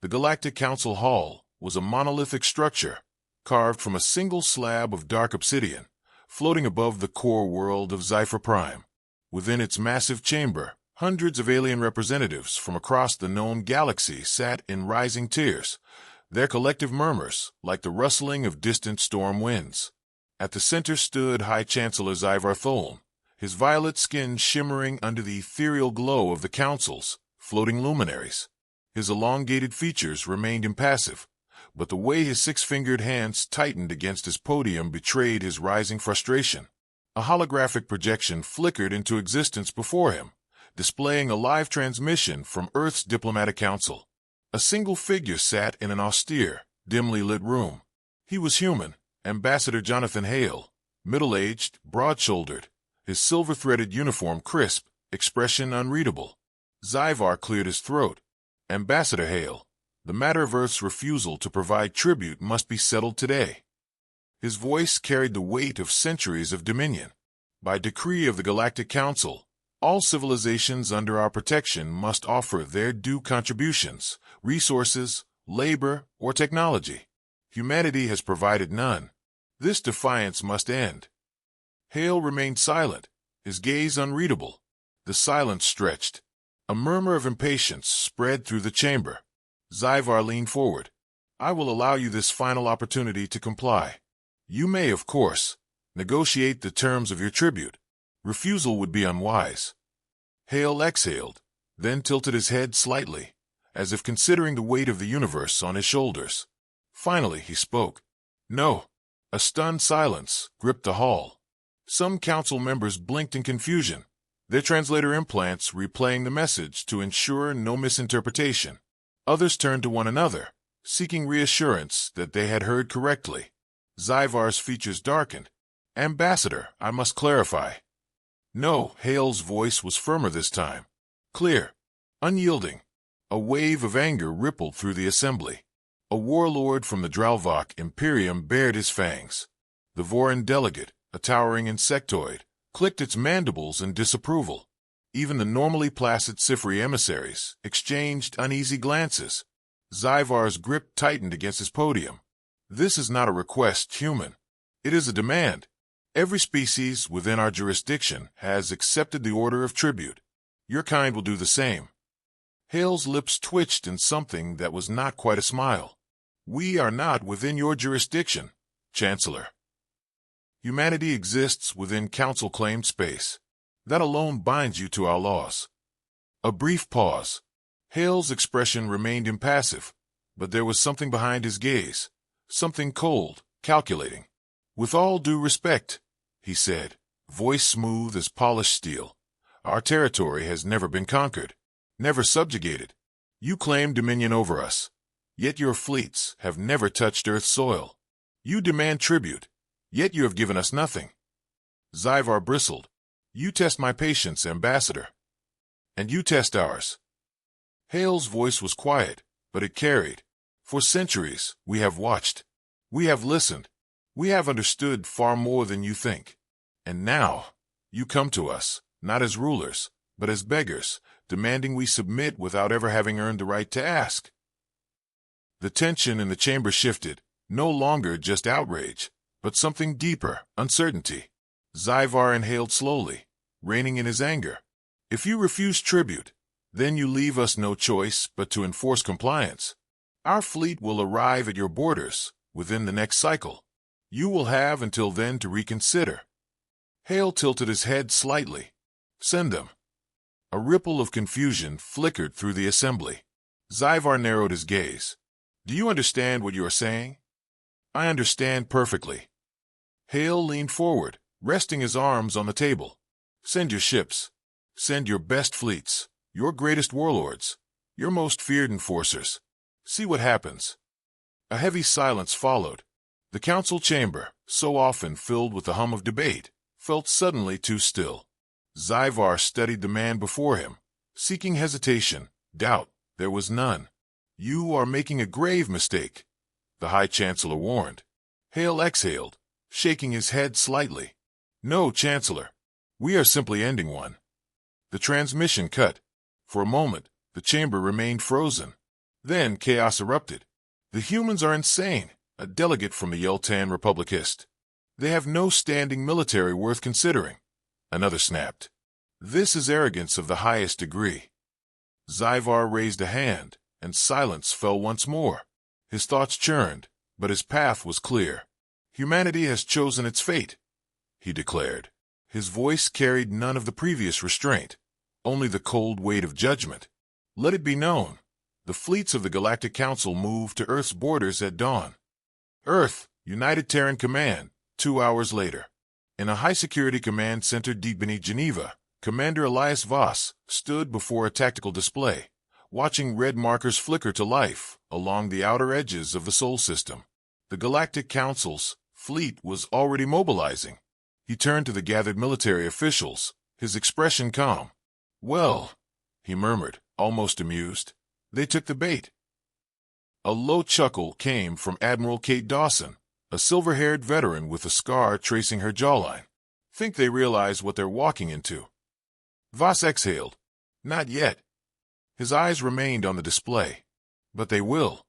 The Galactic Council Hall was a monolithic structure, carved from a single slab of dark obsidian, floating above the core world of Zephyr Prime. Within its massive chamber, hundreds of alien representatives from across the known galaxy sat in rising tiers, their collective murmurs like the rustling of distant storm winds. At the center stood High Chancellor Zyvar Tholm, his violet skin shimmering under the ethereal glow of the Council's floating luminaries. His elongated features remained impassive, but the way his six-fingered hands tightened against his podium betrayed his rising frustration. A holographic projection flickered into existence before him, displaying a live transmission from Earth's diplomatic council. A single figure sat in an austere, dimly lit room. He was human, Ambassador Jonathan Hale, middle-aged, broad-shouldered, his silver-threaded uniform crisp, expression unreadable. Zyvar cleared his throat. Ambassador Hale, the matter of Earth's refusal to provide tribute must be settled today. His voice carried the weight of centuries of dominion. By decree of the Galactic Council, all civilizations under our protection must offer their due contributions, resources, labor, or technology. Humanity has provided none. This defiance must end. Hale remained silent, his gaze unreadable. The silence stretched. A murmur of impatience spread through the chamber. Zyvar leaned forward. I will allow you this final opportunity to comply. You may, of course, negotiate the terms of your tribute. Refusal would be unwise. Hale exhaled, then tilted his head slightly, as if considering the weight of the universe on his shoulders. Finally, he spoke. No. A stunned silence gripped the hall. Some council members blinked in confusion, their translator implants replaying the message to ensure no misinterpretation. Others turned to one another, seeking reassurance that they had heard correctly. Zyvar's features darkened. Ambassador, I must clarify. No, Hale's voice was firmer this time. Clear. Unyielding. A wave of anger rippled through the assembly. A warlord from the Dralvok Imperium bared his fangs. The Voran delegate, a towering insectoid, clicked its mandibles in disapproval. Even the normally placid Sifri emissaries exchanged uneasy glances. Zyvar's grip tightened against his podium. This is not a request, human. It is a demand. Every species within our jurisdiction has accepted the order of tribute. Your kind will do the same. Hale's lips twitched in something that was not quite a smile. We are not within your jurisdiction, Chancellor. Humanity exists within Council-claimed space. That alone binds you to our laws. A brief pause. Hale's expression remained impassive, but there was something behind his gaze, something cold, calculating. With all due respect, he said, voice smooth as polished steel, our territory has never been conquered, never subjugated. You claim dominion over us, yet your fleets have never touched Earth's soil. You demand tribute, yet you have given us nothing. Zyvar bristled. You test my patience, Ambassador. And you test ours. Hale's voice was quiet, but it carried. For centuries, we have watched. We have listened. We have understood far more than you think. And now, you come to us, not as rulers, but as beggars, demanding we submit without ever having earned the right to ask. The tension in the chamber shifted, no longer just outrage, but something deeper, uncertainty. Zyvar inhaled slowly, reining in his anger. If you refuse tribute, then you leave us no choice but to enforce compliance. Our fleet will arrive at your borders within the next cycle. You will have until then to reconsider. Hale tilted his head slightly. Send them. A ripple of confusion flickered through the assembly. Zyvar narrowed his gaze. Do you understand what you are saying? I understand perfectly. Hale leaned forward, resting his arms on the table. Send your ships. Send your best fleets, your greatest warlords, your most feared enforcers. See what happens. A heavy silence followed. The council chamber, so often filled with the hum of debate, felt suddenly too still. Zyvar studied the man before him, seeking hesitation, doubt. There was none. You are making a grave mistake, the High Chancellor warned. Hale exhaled, shaking his head slightly. No, Chancellor. We are simply ending one. The transmission cut. For a moment, the chamber remained frozen. Then chaos erupted. The humans are insane, a delegate from the Yeltan Republic hissed. They have no standing military worth considering. Another snapped. This is arrogance of the highest degree. Zyvar raised a hand, and silence fell once more. His thoughts churned, but his path was clear. Humanity has chosen its fate, he declared. His voice carried none of the previous restraint, only the cold weight of judgment. Let it be known, the fleets of the Galactic Council moved to Earth's borders at dawn. Earth, United Terran Command, 2 hours later. In a high-security command center deep beneath Geneva, Commander Elias Voss stood before a tactical display, watching red markers flicker to life along the outer edges of the Sol system. The Galactic Council's fleet was already mobilizing. He turned to the gathered military officials, his expression calm. "Well," he murmured, almost amused, "they took the bait." A low chuckle came from Admiral Kate Dawson, a silver-haired veteran with a scar tracing her jawline. "Think they realize what they're walking into?" Voss exhaled. "Not yet." His eyes remained on the display. "But they will."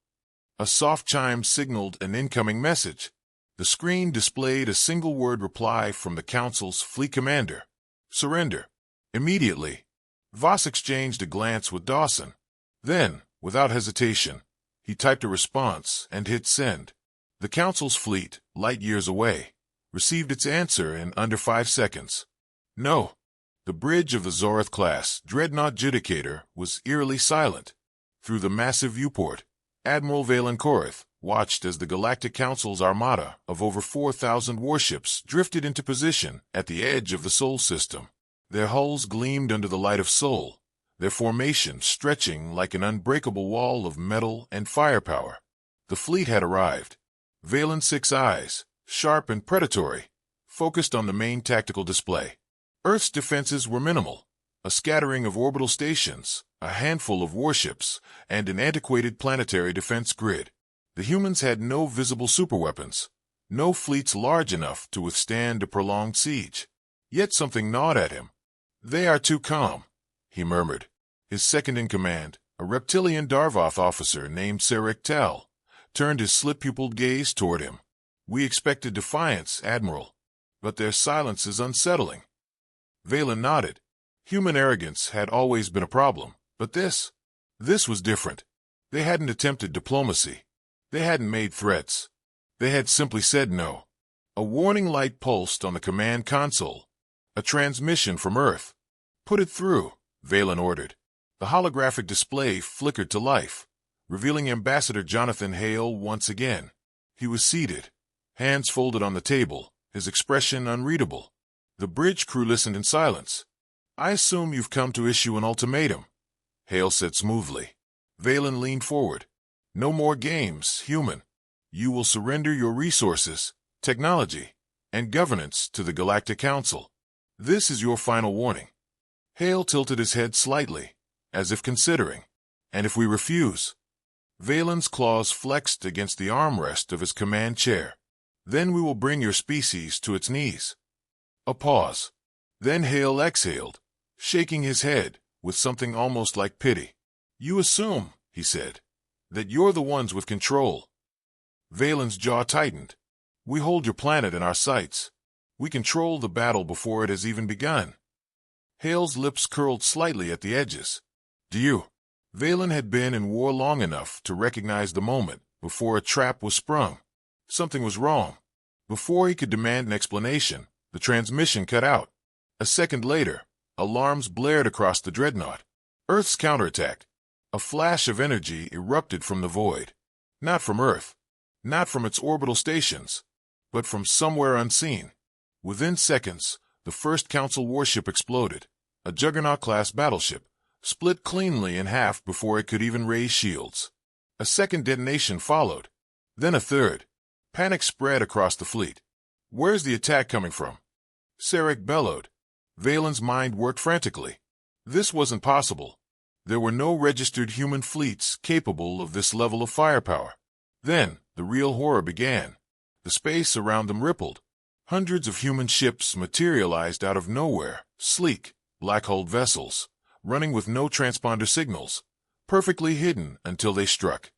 A soft chime signaled an incoming message. The screen displayed a single-word reply from the Council's fleet commander. "Surrender." Immediately, Voss exchanged a glance with Dawson. Then, without hesitation, he typed a response and hit send. The Council's fleet, light years away, received its answer in under 5 seconds. No. The bridge of the Zorith-class Dreadnought Judicator was eerily silent. Through the massive viewport, Admiral Valen Korith watched as the Galactic Council's armada of over 4,000 warships drifted into position at the edge of the Sol system. Their hulls gleamed under the light of Sol, their formation stretching like an unbreakable wall of metal and firepower. The fleet had arrived. Valen's 6 eyes, sharp and predatory, focused on the main tactical display. Earth's defenses were minimal, a scattering of orbital stations, a handful of warships, and an antiquated planetary defense grid. The humans had no visible superweapons, no fleets large enough to withstand a prolonged siege. Yet something gnawed at him. "They are too calm," he murmured. His second-in-command, a reptilian Darvoth officer named Sarek Tal, turned his slit-pupiled gaze toward him. "We expected defiance, Admiral, but their silence is unsettling." Valen nodded. Human arrogance had always been a problem, but this was different. They hadn't attempted diplomacy. They hadn't made threats. They had simply said no. A warning light pulsed on the command console. A transmission from Earth. "Put it through," Valen ordered. The holographic display flickered to life, revealing Ambassador Jonathan Hale once again. He was seated, hands folded on the table, his expression unreadable. The bridge crew listened in silence. "I assume you've come to issue an ultimatum," Hale said smoothly. Valen leaned forward. "No more games, human. You will surrender your resources, technology, and governance to the Galactic Council. This is your final warning." Hale tilted his head slightly, as if considering. "And if we refuse?" Valen's claws flexed against the armrest of his command chair. "Then we will bring your species to its knees." A pause. Then Hale exhaled, shaking his head with something almost like pity. "You assume," he said, "that you're the ones with control." Valen's jaw tightened. "We hold your planet in our sights. We control the battle before it has even begun." Hale's lips curled slightly at the edges. "Do you?" Valen had been in war long enough to recognize the moment before a trap was sprung. Something was wrong. Before he could demand an explanation, the transmission cut out. A second later, alarms blared across the dreadnought. Earth's counterattacked. A flash of energy erupted from the void. Not from Earth, not from its orbital stations, but from somewhere unseen. Within seconds, the first Council warship exploded, a Juggernaut-class battleship, split cleanly in half before it could even raise shields. A second detonation followed, then a third. Panic spread across the fleet. "Where's the attack coming from?" Sarek bellowed. Valen's mind worked frantically. This wasn't possible. There were no registered human fleets capable of this level of firepower. Then, the real horror began. The space around them rippled. Hundreds of human ships materialized out of nowhere, sleek, black-hulled vessels, running with no transponder signals, perfectly hidden until they struck.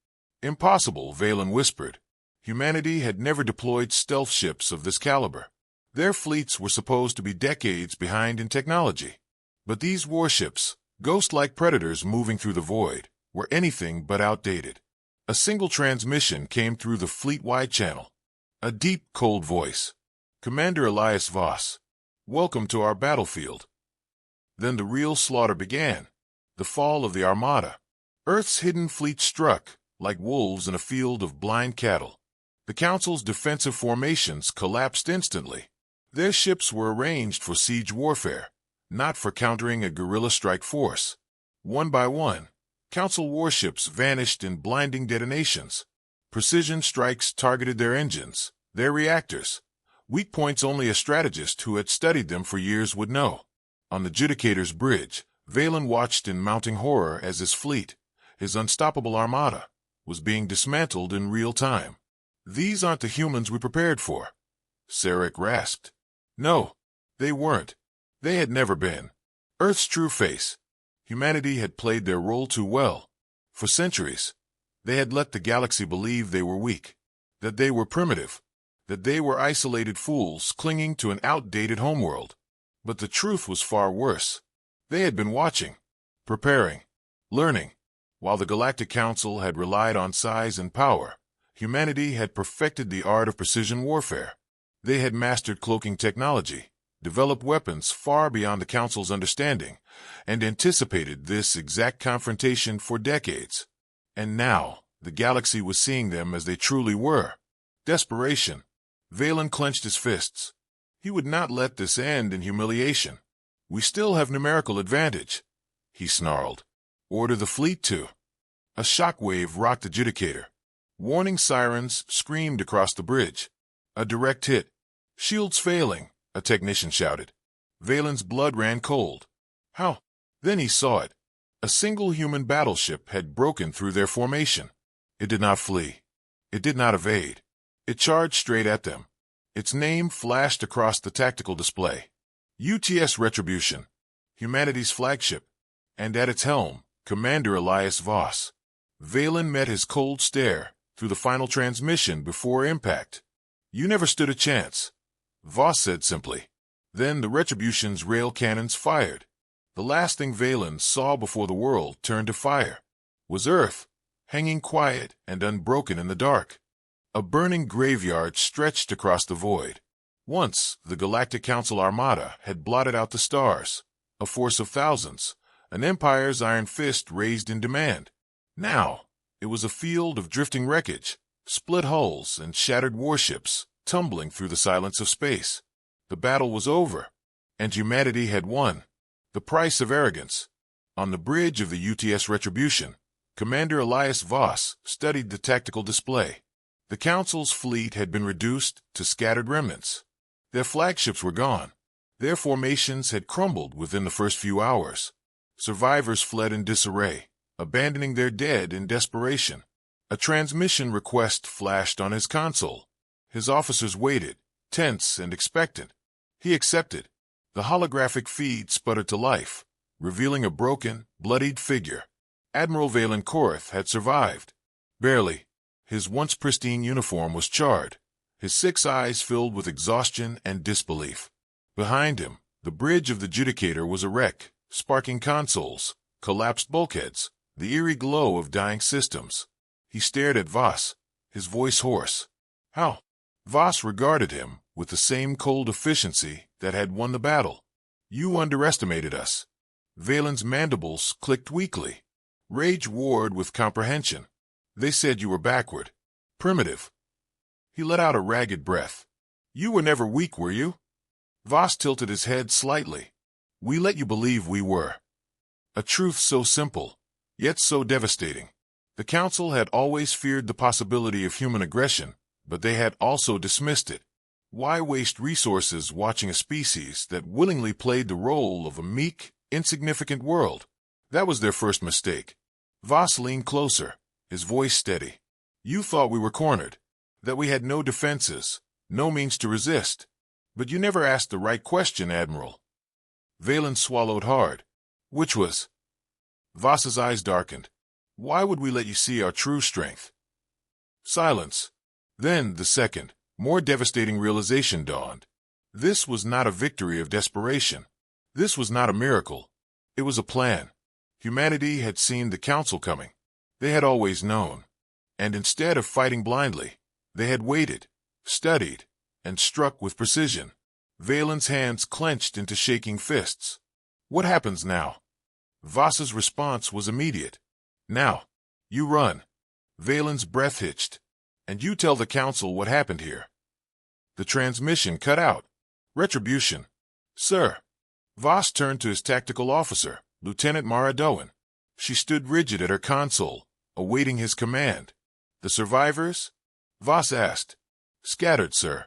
Impossible, Valen whispered. Humanity had never deployed stealth ships of this caliber. Their fleets were supposed to be decades behind in technology. But these warships, ghost-like predators moving through the void, were anything but outdated. A single transmission came through the fleet-wide channel. A deep, cold voice. Commander Elias Voss, welcome to our battlefield. Then the real slaughter began. The fall of the Armada. Earth's hidden fleet struck, like wolves in a field of blind cattle. The Council's defensive formations collapsed instantly. Their ships were arranged for siege warfare, not for countering a guerrilla strike force. One by one, Council warships vanished in blinding detonations. Precision strikes targeted their engines, their reactors. Weak points only a strategist who had studied them for years would know. On the Judicator's bridge, Valen watched in mounting horror as his fleet, his unstoppable armada, was being dismantled in real time. These aren't the humans we prepared for, Sarek rasped. No, they weren't. They had never been. Earth's true face. Humanity had played their role too well. For centuries, they had let the galaxy believe they were weak, that they were primitive, that they were isolated fools clinging to an outdated homeworld. But the truth was far worse. They had been watching, preparing, learning. While the Galactic Council had relied on size and power, humanity had perfected the art of precision warfare. They had mastered cloaking technology, developed weapons far beyond the Council's understanding, and anticipated this exact confrontation for decades. And now, the galaxy was seeing them as they truly were. Desperation. Valen clenched his fists. He would not let this end in humiliation. We still have numerical advantage, he snarled. Order the fleet to. A shockwave rocked the Judicator. Warning sirens screamed across the bridge. A direct hit. Shields failing, a technician shouted. Valen's blood ran cold. How? Then he saw it. A single human battleship had broken through their formation. It did not flee. It did not evade. It charged straight at them. Its name flashed across the tactical display. UTS Retribution, humanity's flagship, and at its helm, Commander Elias Voss. Valen met his cold stare through the final transmission before impact. You never stood a chance, Voss said simply. Then the Retribution's rail cannons fired. The last thing Valen saw before the world turned to fire was Earth, hanging quiet and unbroken in the dark. A burning graveyard stretched across the void. Once, the Galactic Council Armada had blotted out the stars, a force of thousands, an empire's iron fist raised in demand. Now, it was a field of drifting wreckage, split hulls and shattered warships, tumbling through the silence of space. The battle was over, and humanity had won. The price of arrogance. On the bridge of the UTS Retribution, Commander Elias Voss studied the tactical display. The Council's fleet had been reduced to scattered remnants. Their flagships were gone. Their formations had crumbled within the first few hours. Survivors fled in disarray, abandoning their dead in desperation. A transmission request flashed on his console. His officers waited, tense and expectant. He accepted. The holographic feed sputtered to life, revealing a broken, bloodied figure. Admiral Valen Korath had survived. Barely. His once pristine uniform was charred, his 6 eyes filled with exhaustion and disbelief. Behind him, the bridge of the Judicator was a wreck, sparking consoles, collapsed bulkheads, the eerie glow of dying systems. He stared at Voss, his voice hoarse. How? Voss regarded him with the same cold efficiency that had won the battle. You underestimated us. Valen's mandibles clicked weakly. Rage warred with comprehension. They said you were backward, primitive. He let out a ragged breath. You were never weak, were you? Voss tilted his head slightly. We let you believe we were. A truth so simple, yet so devastating. The Council had always feared the possibility of human aggression, but they had also dismissed it. Why waste resources watching a species that willingly played the role of a meek, insignificant world? That was their first mistake. Voss leaned closer, his voice steady. You thought we were cornered, that we had no defenses, no means to resist. But you never asked the right question, Admiral. Valen swallowed hard. Which was? Voss's eyes darkened. Why would we let you see our true strength? Silence. Then the second, more devastating realization dawned. This was not a victory of desperation. This was not a miracle. It was a plan. Humanity had seen the council coming. They had always known. And instead of fighting blindly, they had waited, studied, and struck with precision. Valen's hands clenched into shaking fists. What happens now? Voss's response was immediate. Now, you run. Valen's breath hitched. And you tell the council what happened here. The transmission cut out. Retribution. Sir. Voss turned to his tactical officer, Lieutenant Mara Doan. She stood rigid at her console, awaiting his command. The survivors? Voss asked. Scattered, sir.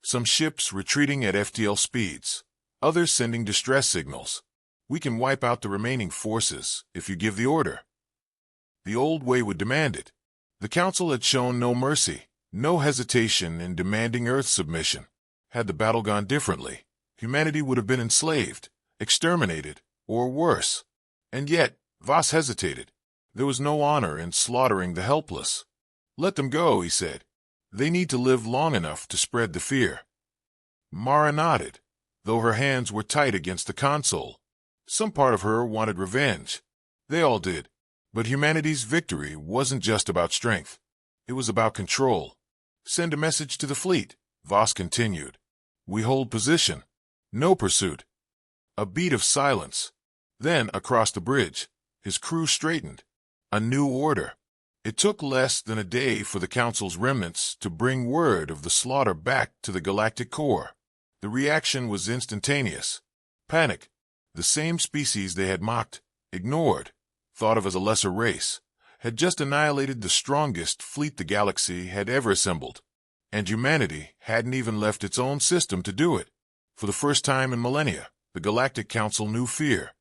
Some ships retreating at FTL speeds. Others sending distress signals. We can wipe out the remaining forces if you give the order. The old way would demand it. The council had shown no mercy, no hesitation in demanding Earth's submission. Had the battle gone differently, humanity would have been enslaved, exterminated, or worse. And yet, Voss hesitated. There was no honor in slaughtering the helpless. Let them go, he said. They need to live long enough to spread the fear. Mara nodded, though her hands were tight against the console. Some part of her wanted revenge. They all did. But humanity's victory wasn't just about strength. It was about control. Send a message to the fleet, Voss continued. We hold position. No pursuit. A beat of silence. Then, across the bridge, his crew straightened. A new order. It took less than a day for the Council's remnants to bring word of the slaughter back to the galactic core. The reaction was instantaneous. Panic. The same species they had mocked, ignored, thought of as a lesser race, had just annihilated the strongest fleet the galaxy had ever assembled. And humanity hadn't even left its own system to do it. For the first time in millennia, the Galactic Council knew fear.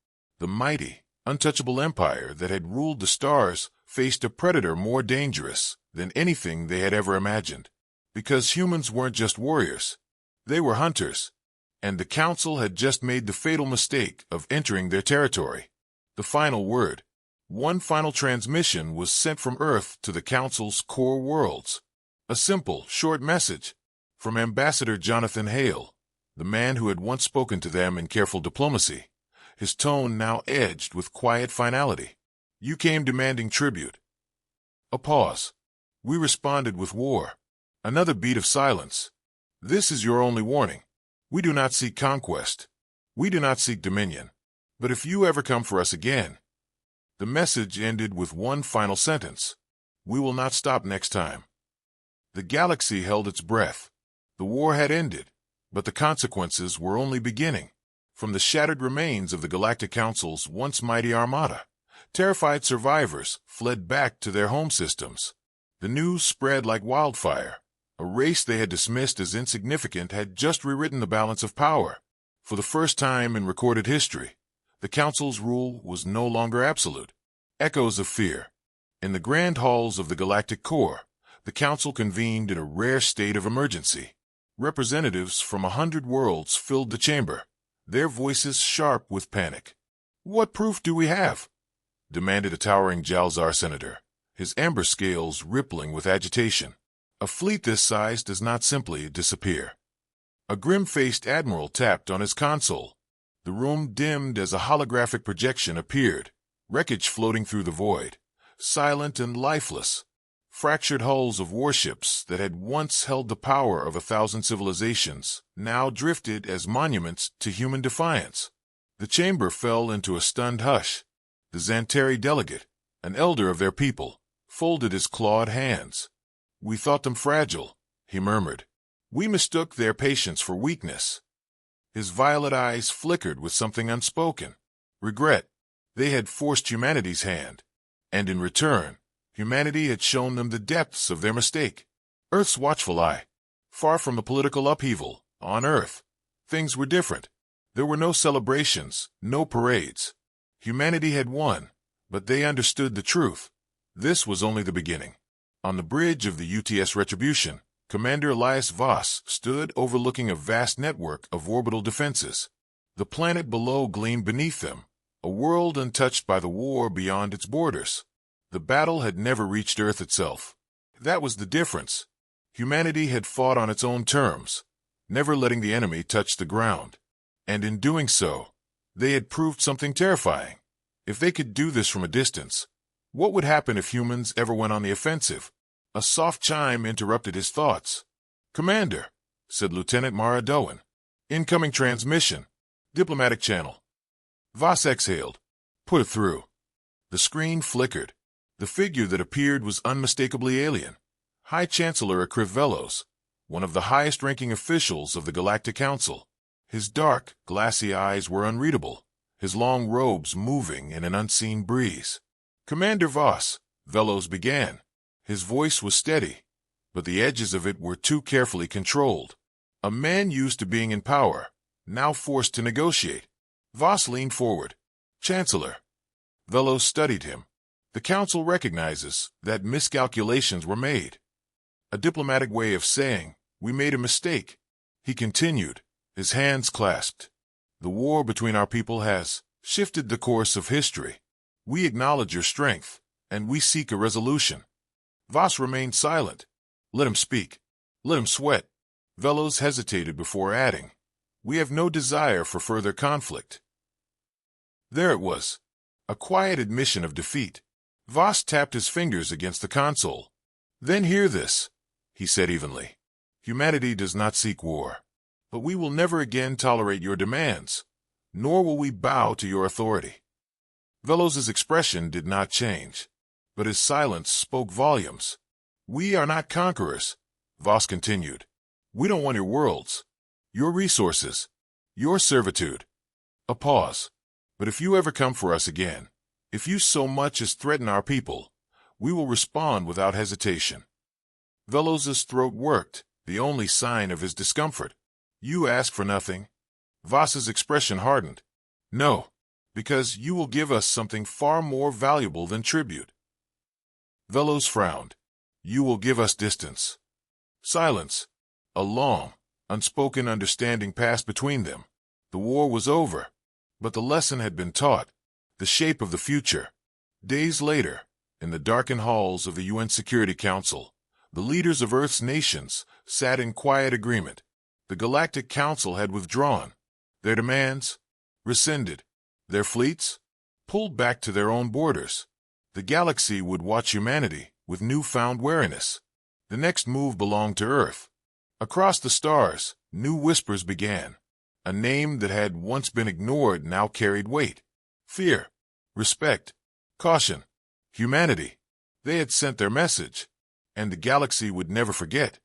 The mighty, untouchable empire that had ruled the stars faced a predator more dangerous than anything they had ever imagined. Because humans weren't just warriors. They were hunters. And the Council had just made the fatal mistake of entering their territory. The final word. One final transmission was sent from Earth to the Council's core worlds. A simple, short message from Ambassador Jonathan Hale, the man who had once spoken to them in careful diplomacy, his tone now edged with quiet finality. You came demanding tribute. A pause. We responded with war. Another beat of silence. This is your only warning. We do not seek conquest. We do not seek dominion. But if you ever come for us again... The message ended with one final sentence. We will not stop next time. The galaxy held its breath. The war had ended, but the consequences were only beginning. From the shattered remains of the Galactic Council's once mighty armada, terrified survivors fled back to their home systems. The news spread like wildfire. A race they had dismissed as insignificant had just rewritten the balance of power. For the first time in recorded history, the Council's rule was no longer absolute. Echoes of fear. In the grand halls of the Galactic Core, the Council convened in a rare state of emergency. Representatives from 100 worlds filled the chamber, their voices sharp with panic. What proof do we have? Demanded a towering Jalzar senator, his amber scales rippling with agitation. A fleet this size does not simply disappear. A grim-faced admiral tapped on his console. The room dimmed as a holographic projection appeared, wreckage floating through the void, silent and lifeless. Fractured hulls of warships that had once held the power of 1,000 civilizations now drifted as monuments to human defiance. The chamber fell into a stunned hush. The Xanteri delegate, an elder of their people, folded his clawed hands. We thought them fragile, he murmured. We mistook their patience for weakness. His violet eyes flickered with something unspoken. Regret. They had forced humanity's hand. And in return, humanity had shown them the depths of their mistake. Earth's watchful eye. Far from the political upheaval, on Earth, things were different. There were no celebrations, no parades. Humanity had won, but they understood the truth. This was only the beginning. On the bridge of the UTS Retribution, Commander Elias Voss stood overlooking a vast network of orbital defenses. The planet below gleamed beneath them, a world untouched by the war beyond its borders. The battle had never reached Earth itself. That was the difference. Humanity had fought on its own terms, never letting the enemy touch the ground. And in doing so, they had proved something terrifying. If they could do this from a distance, what would happen if humans ever went on the offensive? A soft chime interrupted his thoughts. "Commander," said Lieutenant Mara Doan. "Incoming transmission. Diplomatic channel." Voss exhaled. "Put it through." The screen flickered. The figure that appeared was unmistakably alien. High Chancellor Akriv, one of the highest-ranking officials of the Galactic Council. His dark, glassy eyes were unreadable, his long robes moving in an unseen breeze. "Commander Voss," Velos began. His voice was steady, but the edges of it were too carefully controlled. A man used to being in power, now forced to negotiate. Voss leaned forward. "Chancellor." Velos studied him. "The Council recognizes that miscalculations were made." A diplomatic way of saying, "We made a mistake." He continued, his hands clasped. "The war between our people has shifted the course of history. We acknowledge your strength, and we seek a resolution." Voss remained silent. "Let him speak. Let him sweat." Velos hesitated before adding, "We have no desire for further conflict." There it was, a quiet admission of defeat. Voss tapped his fingers against the console. "Then hear this," he said evenly. "Humanity does not seek war, but we will never again tolerate your demands, nor will we bow to your authority." Velos's expression did not change, but his silence spoke volumes. "We are not conquerors," Voss continued. "We don't want your worlds, your resources, your servitude." A pause. "But if you ever come for us again, if you so much as threaten our people, we will respond without hesitation." Velos's throat worked, the only sign of his discomfort. "You ask for nothing?" Voss's expression hardened. "No, because you will give us something far more valuable than tribute." Velos frowned. "You will give us distance." Silence. A long, unspoken understanding passed between them. The war was over, but the lesson had been taught, the shape of the future. Days later, in the darkened halls of the UN Security Council, the leaders of Earth's nations sat in quiet agreement. The Galactic Council had withdrawn, their demands rescinded, their fleets pulled back to their own borders. The galaxy would watch humanity with newfound wariness. The next move belonged to Earth. Across the stars, new whispers began. A name that had once been ignored now carried weight. Fear, respect, caution, humanity. They had sent their message, and the galaxy would never forget.